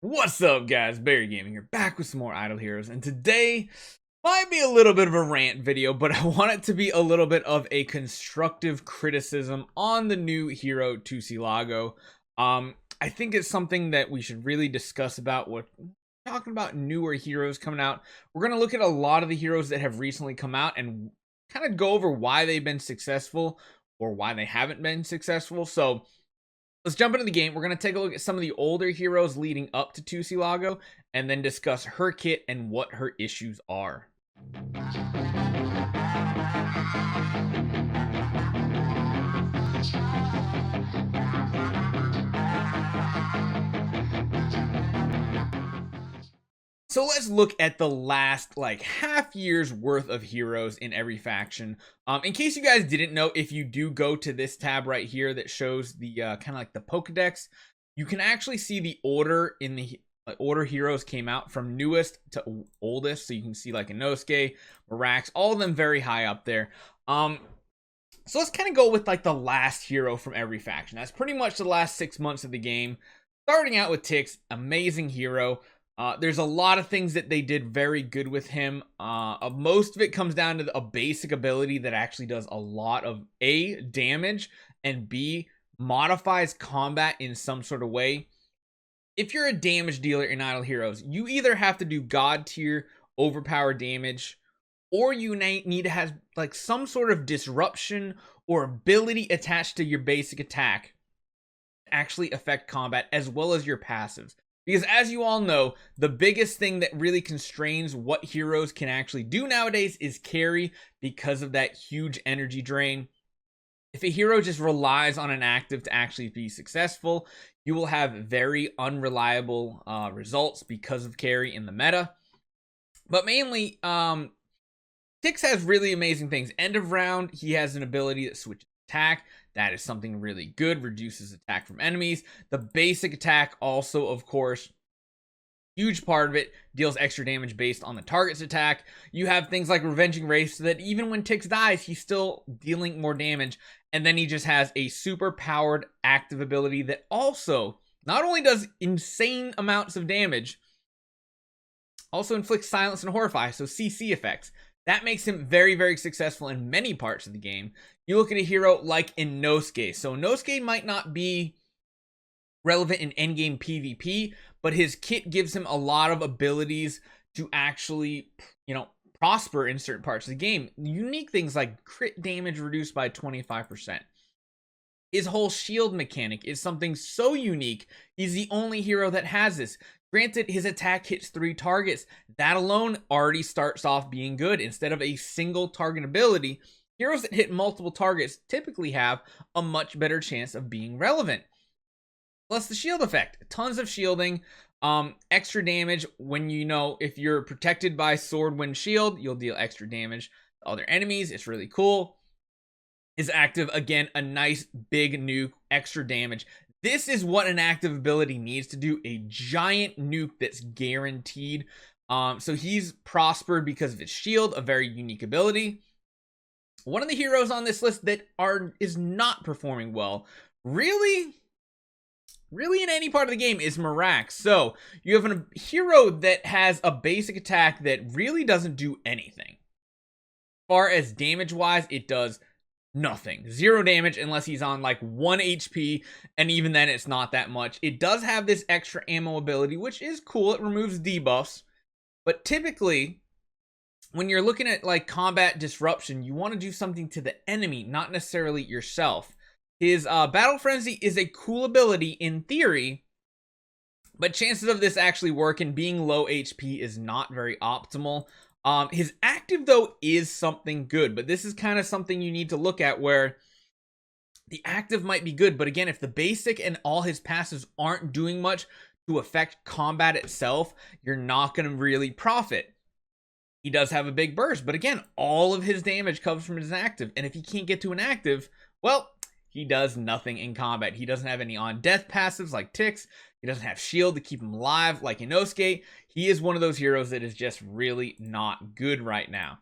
What's up, guys? Barry Gaming here, back with some more Idle Heroes, and today might be a little bit of a rant video, but I want it to be a little bit of a constructive criticism on the new hero Tussilago. I think it's something that we should really discuss about what talking about newer heroes coming out. We're gonna look at a lot of the heroes that have recently come out and kind of go over why they've been successful or why they haven't been successful. So let's jump into the game. We're going to take a look at some of the older heroes leading up to Tussilago and then discuss her kit and what her issues are. So let's look at the last like half year's worth of heroes in every faction. In case you guys didn't know, if you do go to this tab right here that shows the kind of like the Pokedex, you can actually see the order in the order heroes came out from newest to oldest. So you can see like Inosuke, Mirax, all of them very high up there. So let's kind of go with like the last hero from every faction. That's pretty much the last 6 months of the game. Starting out with Tix, amazing hero. There's a lot of things that they did very good with him. Most of it comes down to a basic ability that actually does a lot of A, damage, and B, modifies combat in some sort of way. If you're a damage dealer in Idle Heroes, you either have to do God tier overpowered damage, or you need to have like some sort of disruption or ability attached to your basic attack to actually affect combat as well as your passives. Because as you all know, the biggest thing that really constrains what heroes can actually do nowadays is carry, because of that huge energy drain. If a hero just relies on an active to actually be successful, you will have very unreliable results because of carry in the meta. But mainly, Tix has really amazing things. End of round, he has an ability that switches attack. That is something really good, reduces attack from enemies. The basic attack also, of course, huge part of it, deals extra damage based on the target's attack. You have things like Revenging Wraith, so that even when Tix dies, he's still dealing more damage. And then he just has a super powered active ability that also not only does insane amounts of damage, also inflicts silence and horrify, so CC effects. That makes him very, very successful in many parts of the game. You look at a hero like Inosuke. So Inosuke might not be relevant in endgame PvP, but his kit gives him a lot of abilities to actually, prosper in certain parts of the game. Unique things like crit damage reduced by 25%. His whole shield mechanic is something so unique. He's the only hero that has this. Granted, his attack hits 3 targets. That alone already starts off being good. Instead of a single target ability, heroes that hit multiple targets typically have a much better chance of being relevant. Plus the shield effect. Tons of shielding. Extra damage when if you're protected by sword, wind, shield, you'll deal extra damage to other enemies. It's really cool. Is active, again, a nice big nuke, extra damage. This is what an active ability needs to do, a giant nuke that's guaranteed. So he's prospered because of his shield, a very unique ability. One of the heroes on this list that is not performing well, really in any part of the game, is Mirax. So you have a hero that has a basic attack that really doesn't do anything. As far as damage wise, it does nothing. 0 damage unless he's on like 1 HP, and even then it's not that much. It does have this extra ammo ability, which is cool. It removes debuffs, but typically when you're looking at like combat disruption, you want to do something to the enemy, not necessarily yourself. His Battle Frenzy is a cool ability in theory, but chances of this actually working being low HP is not very optimal. His active, though, is something good, but this is kind of something you need to look at, where the active might be good, but again, if the basic and all his passives aren't doing much to affect combat itself, you're not going to really profit. He does have a big burst, but again, all of his damage comes from his active, and if he can't get to an active, well, he does nothing in combat. He doesn't have any on-death passives like Tix. He doesn't have shield to keep him alive like Inosuke. He is one of those heroes that is just really not good right now.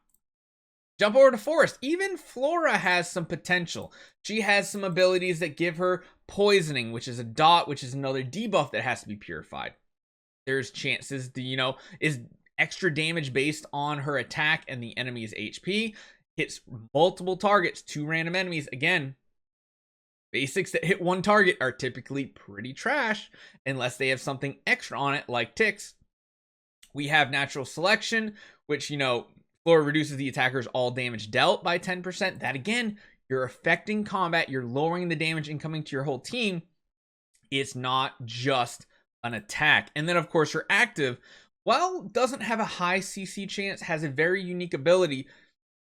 Jump over to Forest. Even Flora has some potential. She has some abilities that give her poisoning, which is a dot, which is another debuff that has to be purified. there's chances to, is extra damage based on her attack and the enemy's HP. Hits multiple targets, 2 random enemies. Again, basics that hit 1 target are typically pretty trash unless they have something extra on it, like ticks. We have natural selection, which, Flora reduces the attacker's all damage dealt by 10%. That, again, you're affecting combat. You're lowering the damage incoming to your whole team. It's not just an attack. And then, of course, her active, while doesn't have a high CC chance, has a very unique ability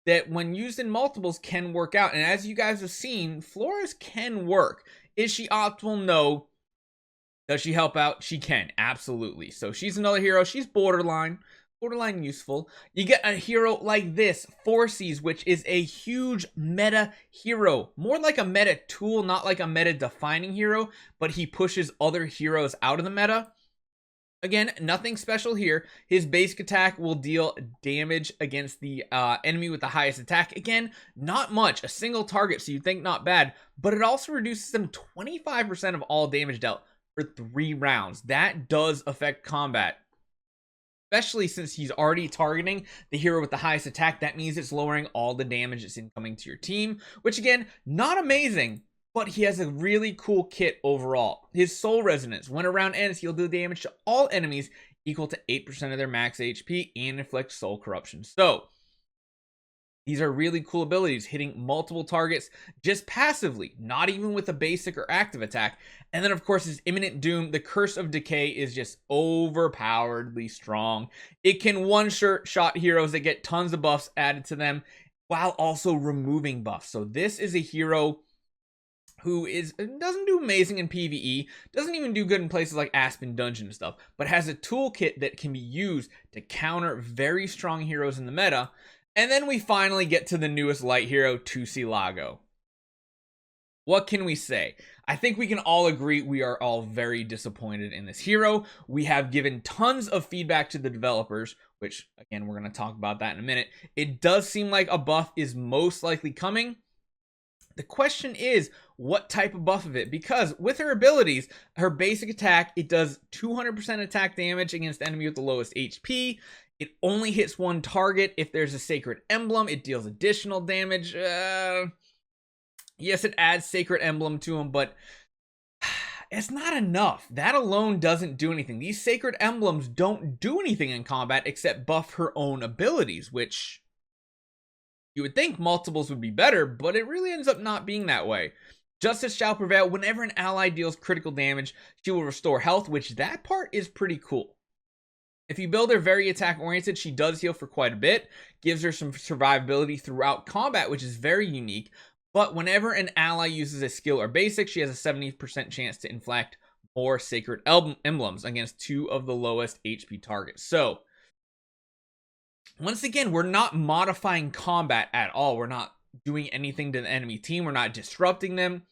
that when used in multiples can work out. And as you guys have seen, Flora's can work. Is she optimal? No. Does she help out? She can, absolutely. So she's another hero. She's borderline useful. You get a hero like this, Forces, which is a huge meta hero. More like a meta tool, not like a meta defining hero, but he pushes other heroes out of the meta. Again, nothing special here. His basic attack will deal damage against the enemy with the highest attack. Again, not much, a single target, so you think not bad, but it also reduces them 25% of all damage dealt for 3 rounds. That does affect combat, especially since he's already targeting the hero with the highest attack. That means it's lowering all the damage that's incoming to your team, which, again, not amazing, but he has a really cool kit overall. His Soul Resonance, when a round ends, he'll do damage to all enemies equal to 8% of their max HP and inflict soul corruption. So these are really cool abilities, hitting multiple targets just passively, not even with a basic or active attack. And then, of course, his Imminent Doom, the Curse of Decay, is just overpoweredly strong. It can one-shot heroes that get tons of buffs added to them while also removing buffs. So this is a hero who doesn't do amazing in PvE, doesn't even do good in places like Aspen Dungeon and stuff, but has a toolkit that can be used to counter very strong heroes in the meta. And then we finally get to the newest light hero, Tussilago. What can we say? I think we can all agree we are all very disappointed in this hero. We have given tons of feedback to the developers, which, again, we're going to talk about that in a minute. It does seem like a buff is most likely coming. The question is, what type of buff of it? Because with her abilities, her basic attack, it does 200% attack damage against the enemy with the lowest HP. It only hits 1 target. If there's a Sacred Emblem, it deals additional damage. Yes, it adds Sacred Emblem to him, but it's not enough. That alone doesn't do anything. These Sacred Emblems don't do anything in combat except buff her own abilities, which you would think multiples would be better, but it really ends up not being that way. Justice shall prevail. Whenever an ally deals critical damage, she will restore health, which that part is pretty cool. If you build her very attack oriented, she does heal for quite a bit, gives her some survivability throughout combat, which is very unique. But whenever an ally uses a skill or basic, she has a 70% chance to inflict more Sacred Emblems against 2 of the lowest HP targets. So, once again, we're not modifying combat at all. We're not doing anything to the enemy team. We're not disrupting them.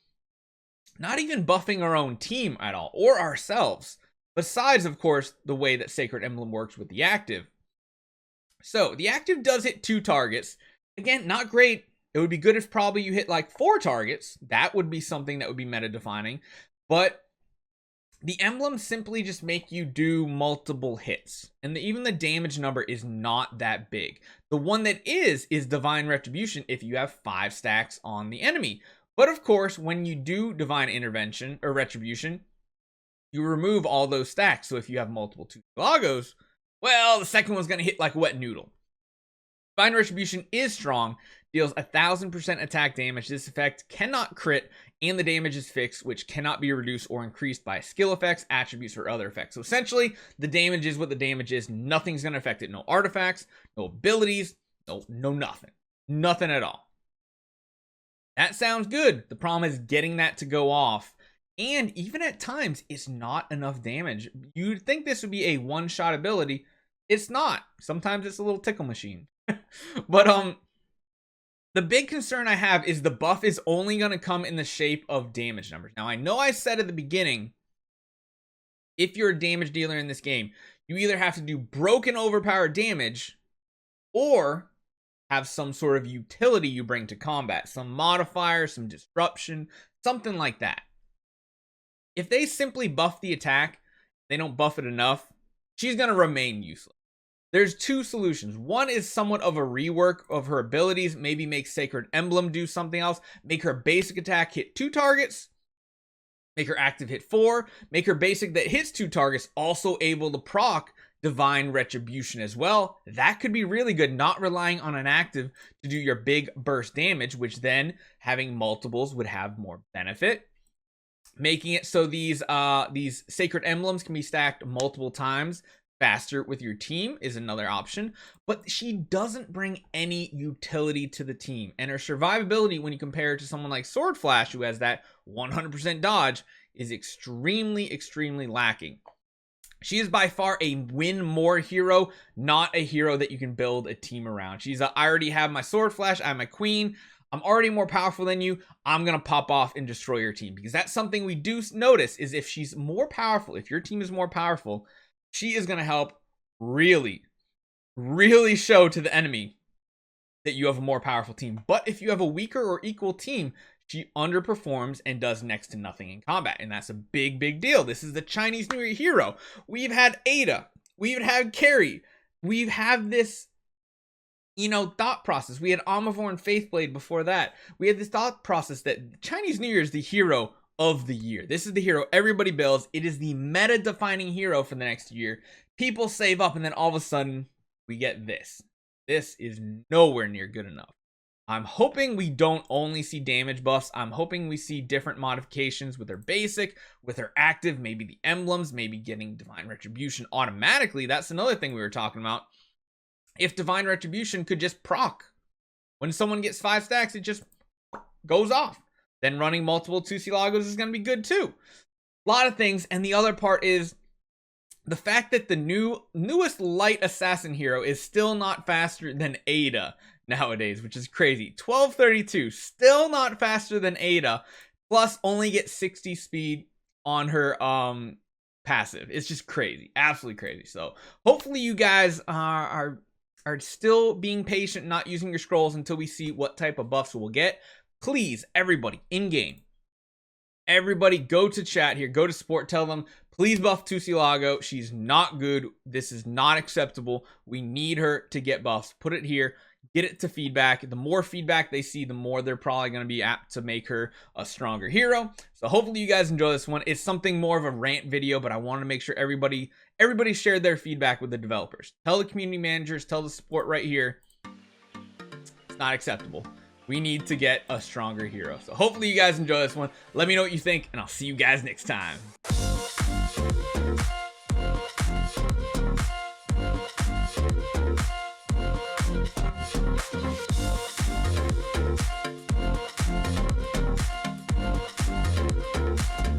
Not even buffing our own team at all, or ourselves. Besides, of course, the way that Sacred Emblem works with the active. So, the active does hit 2 targets. Again, not great. It would be good if probably you hit like 4 targets. That would be something that would be meta defining. But the emblems simply just make you do multiple hits. And even the damage number is not that big. The one that is Divine Retribution if you have 5 stacks on the enemy. But of course, when you do Divine Intervention or Retribution, you remove all those stacks. So if you have multiple Tussilagos, well, the second one's going to hit like a wet noodle. Divine Retribution is strong, deals 1000% attack damage. This effect cannot crit, and the damage is fixed, which cannot be reduced or increased by skill effects, attributes, or other effects. So essentially, the damage is what the damage is. Nothing's going to affect it. No artifacts, no abilities, no nothing. Nothing at all. That sounds good. The problem is getting that to go off. And even at times, it's not enough damage. You'd think this would be a one-shot ability. It's not. Sometimes it's a little tickle machine. But the big concern I have is the buff is only going to come in the shape of damage numbers. Now, I know I said at the beginning, if you're a damage dealer in this game, you either have to do broken overpowered damage or have some sort of utility you bring to combat. Some modifier, some disruption, something like that. If they simply buff the attack, they don't buff it enough, she's going to remain useless. There's two solutions. One is somewhat of a rework of her abilities, maybe make Sacred Emblem do something else, make her basic attack hit 2 targets, make her active hit 4, make her basic that hits 2 targets also able to proc Divine Retribution as well. That could be really good, not relying on an active to do your big burst damage, which then having multiples would have more benefit. Making it so these Sacred Emblems can be stacked multiple times faster with your team is another option, but she doesn't bring any utility to the team, and her survivability when you compare it to someone like Sword Flash, who has that 100% dodge, is extremely lacking. She is by far a win more hero, not a hero that you can build a team around. She's I already have my Sword Flash, I'm a queen, I'm already more powerful than you, I'm gonna pop off and destroy your team, because that's something we do notice, is if she's more powerful, if your team is more powerful, she is going to help really show to the enemy that you have a more powerful team. But if you have a weaker or equal team, she underperforms and does next to nothing in combat. And that's a big deal. This is the Chinese New Year hero. We've had Ada. We've had Carrie. We've had this, thought process. We had Omnivore and Faithblade before that. We had this thought process that Chinese New Year is the hero of the year. This is the hero everybody builds. It is the meta defining hero for the next year. People save up, and then all of a sudden we get this. This is nowhere near good enough. I'm hoping we don't only see damage buffs. I'm hoping we see different modifications with her basic, with her active, maybe the emblems, maybe getting Divine Retribution automatically. That's another thing we were talking about. If Divine Retribution could just proc. When someone gets 5 stacks, it just goes off. Then running multiple Tusilagos is going to be good too. A lot of things. And the other part is the fact that the newest light assassin hero is still not faster than Ada nowadays, which is crazy. 1232, still not faster than Ada, plus only get 60 speed on her passive. It's just crazy. Absolutely crazy. So hopefully you guys are still being patient, not using your scrolls until we see what type of buffs we'll get. Please, everybody, in-game, everybody go to chat here, go to support, tell them, please buff Tusilago. She's not good. This is not acceptable. We need her to get buffs. Put it here. Get it to feedback. The more feedback they see, the more they're probably going to be apt to make her a stronger hero. So hopefully you guys enjoy this one. It's something more of a rant video, but I want to make sure everybody shared their feedback with the developers. Tell the community managers, tell the support right here. It's not acceptable. We need to get a stronger hero. So hopefully you guys enjoy this one. Let me know what you think, and I'll see you guys next time.